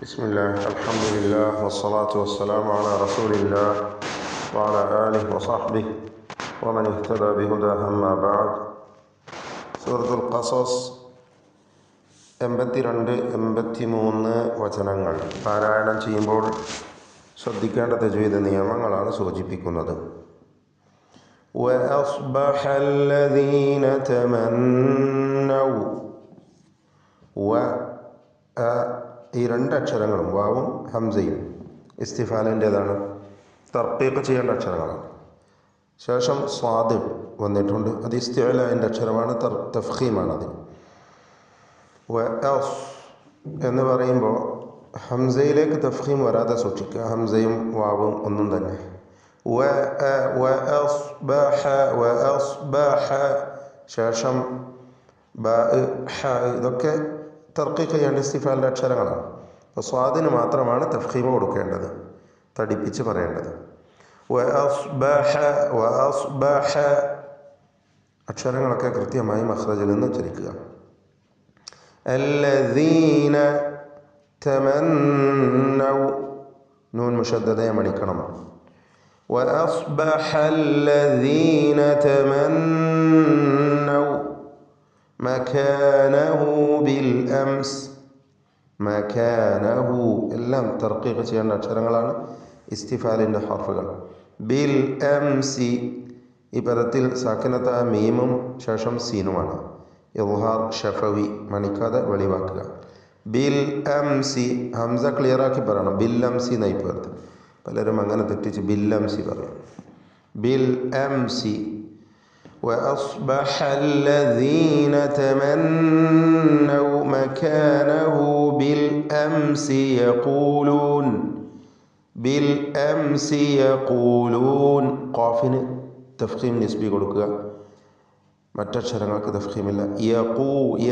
بسم الله الحمد لله والصلاة والسلام على رسول الله وعلى آله وصحبه ومن اهتدى بهداه أما بعد. സൂറത്തുൽ ഖസസ് 82-83 വചനങ്ങൾ പാരായണം ചെയ്യുമ്പോൾ ശ്രദ്ധിക്കേണ്ട തജ്വീദ് നിയമങ്ങളാണ് സൂചിപ്പിക്കുന്നത്. وَأَصْبَحَ الَّذِينَ تَمَنَّوْا ഈ രണ്ട് അക്ഷരങ്ങളും വാവും ഹംസയും ഇസ്തിഫാലിൻ്റേതാണ്, തർക്കീഖ് ചെയ്യേണ്ട അക്ഷരങ്ങളാണ്. ശേഷം സ്വാദ് വന്നിട്ടുണ്ട്, അത് ഇസ്തിഅലാൻ്റെ അക്ഷരമാണ്, തഫ്ഖീമാണ്. അതിന് എന്ന് പറയുമ്പോൾ ഹംസയിലേക്ക് തഫ്ഖീം വരാതെ സൂക്ഷിക്കുക. ഹംസയും വാവും ഒന്നും തന്നെ. ശേഷം ഇതൊക്കെ തർക്കീഖ് ചെയ്യേണ്ട ഇസ്തിഫാലിൻ്റെ അക്ഷരങ്ങളാണ്. അപ്പോൾ സ്വാദിന് മാത്രമാണ് തഫ്ഖീം കൊടുക്കേണ്ടത്, തടിപ്പിച്ച് പറയേണ്ടത്. അക്ഷരങ്ങളൊക്കെ കൃത്യമായി മഖ്റജിൽ നിന്ന് ഉച്ചരിക്കുക. അല്ലദീന തമന്നൗ, നൂൻ മുശദ്ദദയെ മണിക്കണം. وأصبح الذين تمنوا مكانه بالأمس. മക്കാനഹു എല്ലാം തർക്കീഖ് ചെയ്യേണ്ട അക്ഷരങ്ങളാണ്, ഇസ്തിഫാലിൻ്റെ ഹർഫുകൾ. ബിൽ അംസി, ഈ പദത്തിൽ സാക്കിനത്തായ മീമും ശേഷം സീനുമാണ്. ഇദ്ഹാർ ഷഫവി, മണിക്കാതെ വെളിവാക്കുക. ബിൽ അംസി, ഹംസ ക്ലിയറാക്കി പറയണം. ബിൽ അംസി എന്നായി പേർത്ത് പലരും അങ്ങനെ തെറ്റിച്ച് ബിൽ അംസി പറയും. ബിൽ അംസി. وأصبح الذين تمنوا مكانه بالأمس يقولون ഖാഫിന് തഫ്ഖീം നിസ്ബി കൊടുക്കുക, മറ്റക്ഷരങ്ങൾക്ക് തഫ്ഖീമില്ല.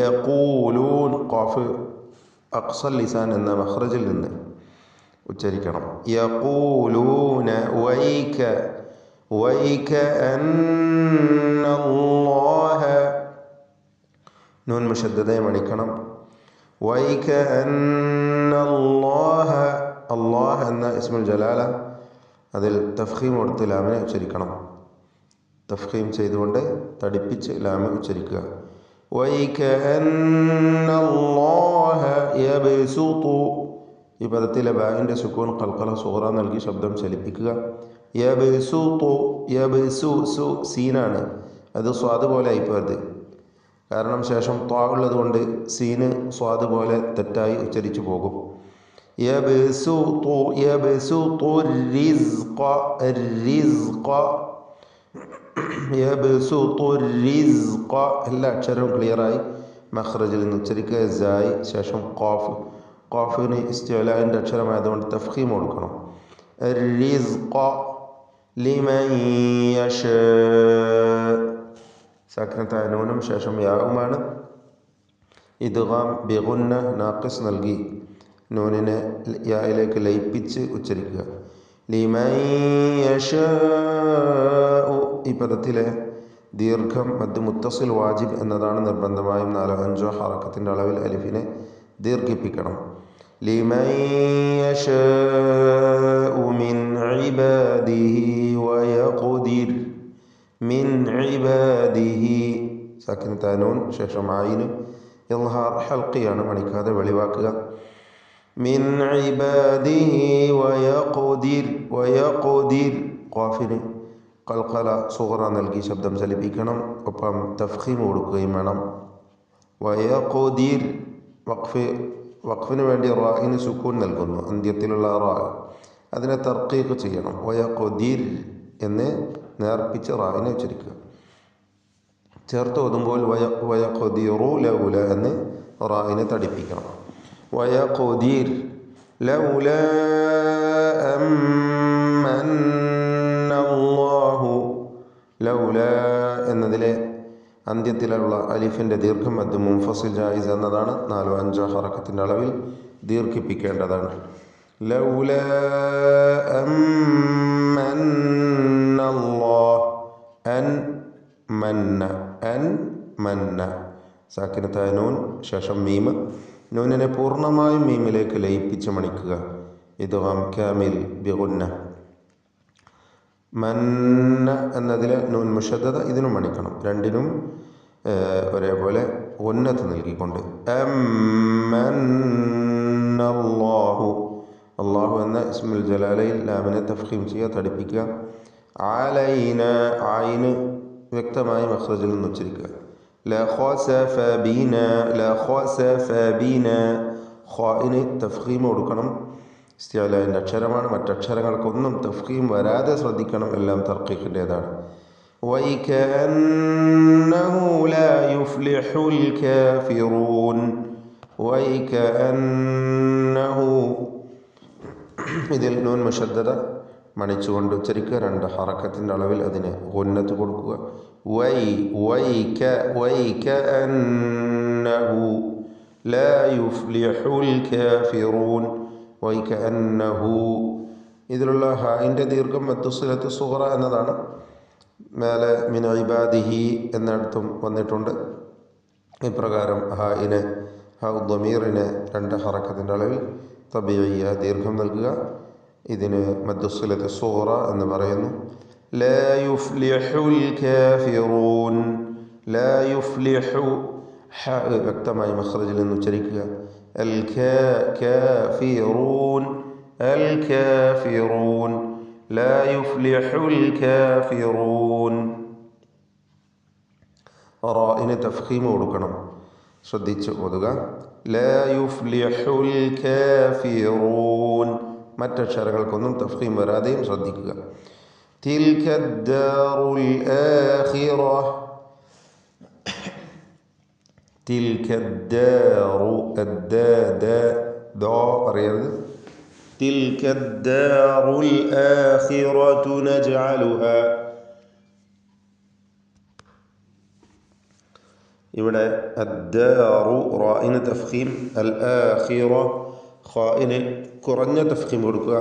യഖൂലൂൻ, ഖാഫ് അഖ്സൽ ലിസാൻ എന്ന മഖ്റജിൽ നിന്ന് ഉച്ചരിക്കണം. യഖൂലൂന വൈകഅന്നല്ലാഹ, നൂൻ മുശദ്ദദയെ മണിക്കണം. വൈകഅന്നല്ലാഹ, അല്ലാഹ് എന്ന ഇസ്മുൽ ജലാല, അതിൽ തഫ്ഖീം കൊടുത്ത് ലാമിനെ ഉച്ചരിക്കണം. തഫ്ഖീം ചെയ്തുകൊണ്ട് തടിപ്പിച്ച് ലാമ ഉച്ചരിക്കുക. വൈകഅന്നല്ലാഹ യബ്സുതു, ഈ പദത്തിലെ ബാഇൻ്റെ സുക്കൂൻ ഖൽഖല സുഗ്റ നൽകി ശബ്ദം ചലിപ്പിക്കുക. യബ്സു സീനാണ്, അത് സ്വാദ് പോലെ ആയിപ്പോയത്. കാരണം ശേഷം ത്വാ ഉള്ളത് കൊണ്ട് സീന് സ്വാദ് പോലെ തെറ്റായി ഉച്ചരിച്ചു പോകും. യബ്സുതു റിസ്ഖ, എല്ലാ അക്ഷരവും ക്ലിയറായി മഖ്റജിൽ നിന്ന് ഉച്ചരിക്കുക. സായി ശേഷം ഖാഫ്, ഖാഫിന് ഇസ്തിഅലാൻ്റെ അക്ഷരമായതുകൊണ്ട് തഫ്ഖീം കൊടുക്കണം. റിസ്ഖ ലിമൻ യശാ, സാക്കിനത്തായ നൂനും ശേഷം യാവുമാണ്. ഇദ്ഗാം ബിഗുന്ന നാഖിസ് നൽകി നൂനിനെ യായിലേക്ക് ലയിപ്പിച്ച് ഉച്ചരിക്കുക. ലിമൻ യശാ, ഈ പദത്തിലെ ദീർഘം മദ് മുത്തസിൽ വാജിബ് എന്നതാണ്. നിർബന്ധമായും 4-5 ഹറക്കത്തിൻ്റെ അളവിൽ അലിഫിനെ ദീർഘിപ്പിക്കണം. ലിമൻ യശാഉ മിൻ ഇബാദിഹി വയഖ്ദിർ, മിൻ ഇബാദിഹി സാക്കിനത്തായ നൂൻ ശേഷം ആയിന് ഇദ്ഹാർ ഹൽഖിയാണ്, മണിക്കാതെ വെളിവാക്കുക. മിൻ ഇബാദിഹി വയഖ്ദിർ, ഖാഫിന് ഖൽഖല സുഗ്റ നൽകി ശബ്ദം ചലിപ്പിക്കണം, ഒപ്പം തഫ്ഖീം കൊടുക്കുകയും വേണം. വയഖ്ദിർ, വഖഫിന് വേണ്ടി റാഇന് സുക്കൂൻ നൽകുന്നു, അന്ത്യത്തിലുള്ള റാ, അതിനെ തർക്കീഖ് ചെയ്യണം. വയഖ്ദിർ എന്ന് നേർപ്പിച്ച് റാഇനെ ഉച്ചരിക്കുക. ചേർത്ത് ഓതുമ്പോൾ വയഖ്ദിറു ലൗല എന്ന് റാഇനെ തടിപ്പിക്കണം. വയഖ്ദിർ ലൗലാ അമ്മന്നല്ലാഹു, ലൗലാ എന്നതിലെ അന്ത്യത്തിലുള്ള അലിഫിൻ്റെ ദീർഘം മദ് മുൻഫസിൽ ജായിസ് എന്നതാണ്. 4-5 ഹറക്കത്തിൻ്റെ അളവിൽ ദീർഘിപ്പിക്കേണ്ടതാണ്. ലൗലാ അമ്മന്നല്ലാഹ്, അൻ മന്ന സാക്കിനത്തായ നൂൻ ശേഷം മീം നൂനിനെ പൂർണ്ണമായും മീമിലേക്ക് ലയിപ്പിച്ച് മണിക്കുക. ഇദ്ഗാം കാമിൽ ബിഗുന്ന. മന്ന എന്നതിലെ നൂൻ മുഷദ്ദദ ഇതിനും മണിക്കണം. രണ്ടിനും ഒരേപോലെ ഉന്നത്ത് നൽകിക്കൊണ്ട്. അമ്മന്നല്ലാഹു, അള്ളാഹു എന്ന ഇസ്മുൽ ജലാലയിൽ ലാമിനെ തഫ്ഖീം ചെയ്യുക, തടിപ്പിക്കുക. അലൈന, ആയിന് വ്യക്തമായി മഖ്റജിൽ നിന്ന് ഉച്ചരിക്കുക. ലഖസഫ ബിന, ലഖസഫ ബിന, ഖാഇന് തഫ്ഖീം കൊടുക്കണം. ഇസ്തിഅലാഇൻ്റെ അക്ഷരമാണ്. മറ്റക്ഷരങ്ങൾക്കൊന്നും തഫ്ഖീം വരാതെ ശ്രദ്ധിക്കണം. എല്ലാം തർഖീഖിൻ്റേതാണ്. വൈകഅന്നഹു ലാ യുഫ്ലിഹുൽ കാഫിറൂൻ, വൈകഅന്നഹു, ഇതിൽ നൂൻ മുശദ്ദദ മണിച്ചുകൊണ്ട് ഉച്ചരിക്കുക. 2 ഹറക്കത്തിൻ്റെ അളവിൽ അതിന് ഗുന്നത്ത് കൊടുക്കുക. വൈകഅന്നഹു ലാ യുഫ്ലിഹുൽ കാഫിറൂൻ, വൈകഅന്നഹു. ഇതിലുള്ള ഹായിൻ്റെ ദീർഘം മദ്ദുസ്സിലത്ത് സുഗ്റ എന്നതാണ്. മേലെ മിൻ ഇബാദിഹി എന്നിടത്തും വന്നിട്ടുണ്ട്. ഇപ്രകാരം ഹായിനെ, ദ്വമീറിനെ 2 ഹറക്കത്തിൻ്റെ അളവിൽ തബീഇയ ദീർഘം നൽകുക. ഇതിന് മദ്ദുസ്സിലത്ത് സുഗ്റ എന്ന് പറയുന്നു. ലാ യുഫ്ലിഹുൽ കാഫിറൂൻ, ലാ യുഫ്ലിഹു, ഹ വ്യക്തമായി മഖ്റജിൽ നിന്ന് ഉച്ചരിക്കുക. അൽ കാഫിറൂൻ, അൽ കാഫിറൂൻ, ലാ യുഫ്ലിഹുൽ കാഫിറൂൻ. റാഇന് തഫ്ഖീം കൊടുക്കണം, ശ്രദ്ധിച്ച് ഓതുക. ലാ യുഫ്ലിഹുൽ കാഫിറൂൻ. മറ്റക്ഷരങ്ങൾക്കൊന്നും തഫ്ഖീം വരാതെയും ശ്രദ്ധിക്കുക. തിൽക്കദ്ദാറുൽ ആഖിറ, തിൽക്കദ്ദാറു, ദോ അറിയരുത്. തിൽക്കദ്ദാറുൽ ആഖിറതു നജ്അലുഹാ. ഇവിടെ അദ്ദാറു റാഇന് തഫ്ഖീം, അൽ ആഖിറ ഖാഇന് കുറഞ്ഞ തഫ്ഖീം കൊടുക്കുക.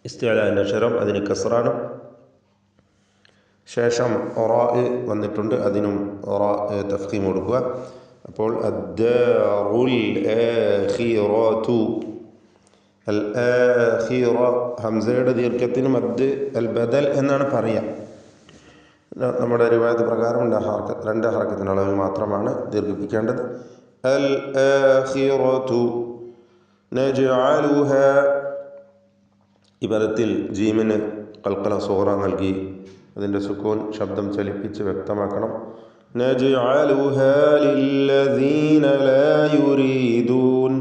ഇസ്തിഅലാഇൻ്റെ അക്ഷരം അതിന് കസ്റാണ്. ശേഷം റാ വന്നിട്ടുണ്ട്, അതിനും റാ തഫ്ഖീം കൊടുക്കുക. അപ്പോൾ അദ്ദാറുൽ ആഖിറതു, അൽ ആഖിറ, ഹംസയുടെ ദീർഘത്തിന് മദ് അൽ ബദൽ എന്നാണ് പറയുക. നമ്മുടെ റിവായത്ത് പ്രകാരം 2 ഹറക്കത്തിൻ്റെ അളവിൽ മാത്രമാണ് ദീർഘിപ്പിക്കേണ്ടത്. അൽ ആഖിറതു നജ്അലുഹാ. ഈ പദത്തിൽ ജീമിന് ഖൽഖല സുഗ്റ നൽകി അതിൻ്റെ സുക്കൂൻ ശബ്ദം ചലിപ്പിച്ച് വ്യക്തമാക്കണം. നജ്അലുഹാ ലില്ലദീന ലാ യുരീദൂൻ,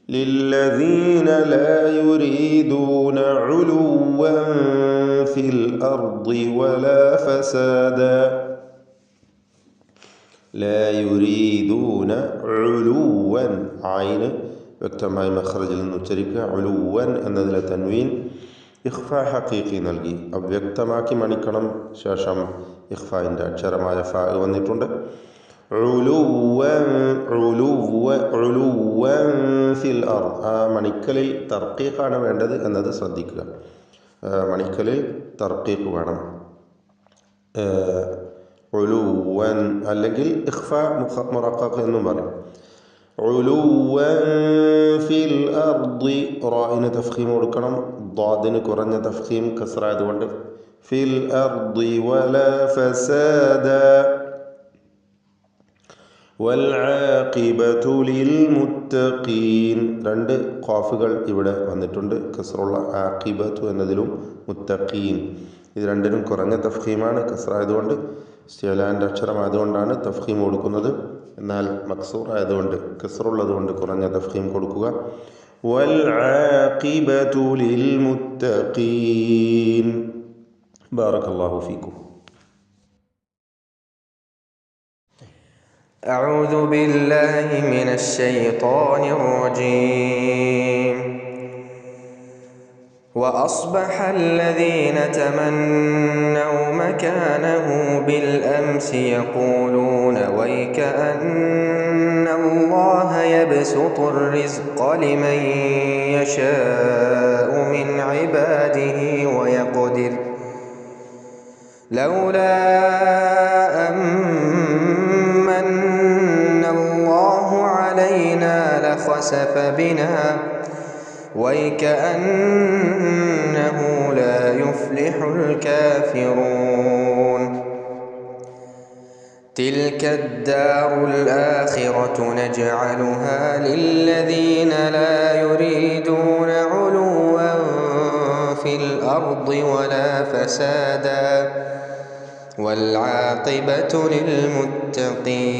ലില്ലദീന ലാ യുരീദൂന ഉലുവൻ ഫിൽ അർദി വലാ ഫസാദാ. ലാ യുരീദൂന ഉലുവൻ, ആയിന് വ്യക്തമായി മഖ്റജിൽ നിന്ന് ഉച്ചരിക്കുക. ഉലുവൻ എന്നതിലെ തൻവീൻ ഇഖ്ഫ ഹഖീഖി നൽകി അവ്യക്തമാക്കി മണിക്കണം. ശേഷം ഇഖ്ഫായിൻ്റെ അക്ഷരമായ ഫാ വന്നിട്ടുണ്ട്. ഉലുവൻ, ഉലുവൻ ഫിൽ അർദ്. ആ മണിക്കലിൽ തർക്കീഖാണ് വേണ്ടത് എന്നത് ശ്രദ്ധിക്കുക. മണിക്കലിൽ തർക്കീഖ് വേണം. ഉലുവൻ അല്ലെങ്കിൽ ഇഖ്ഫ മുറഖഖ് എന്നും പറയും. ഉലുവൻ ഫിൽ അർദി, റാഇന് തഫ്ഖീം കൊടുക്കണം. ദ്വാദിന് കുറഞ്ഞ തഫ്ഖീം കസ്റായതുകൊണ്ട്. ഫിൽ അർദി വലാ ഫസാദ വൽ ആഖിബതു ലിൽ മുത്തഖീൻ. 2 ഖാഫുകൾ ഇവിടെ വന്നിട്ടുണ്ട്, കസ്റുള്ള ആഖിബതു എന്നതിലും മുത്തഖീൻ. ഇത് രണ്ടിനും കുറഞ്ഞ തഫ്ഖീമാണ്, കസ്റായതുകൊണ്ട്. ഇസ്തിഅലാഇൻ്റെ അക്ഷരമായതുകൊണ്ടാണ് തഫ്ഖീം കൊടുക്കുന്നത്. എന്നാൽ മക്സൂർ ആയതുകൊണ്ട്, കസ്റുള്ളതുകൊണ്ട് കുറഞ്ഞ തഫ്ഖീം കൊടുക്കുക. വൽ ആഖിബതു ലിൽ മുത്തഖീൻ. ബാറകല്ലാഹു ഫീക്കും. أعوذ بالله من الشيطان الرجيم. وأصبح الذين تمنوا مكانه بالأمس يقولون ويكأن الله يبسط الرزق لمن يشاء من عباده ويقدر لولا أن من الله علينا لخسف بنا ويكأنه لا يفلح الكافرون تلك الدار الآخرة نجعلها للذين لا يريدون علوا في الأرض ولا فسادا والعاقبة للمتقين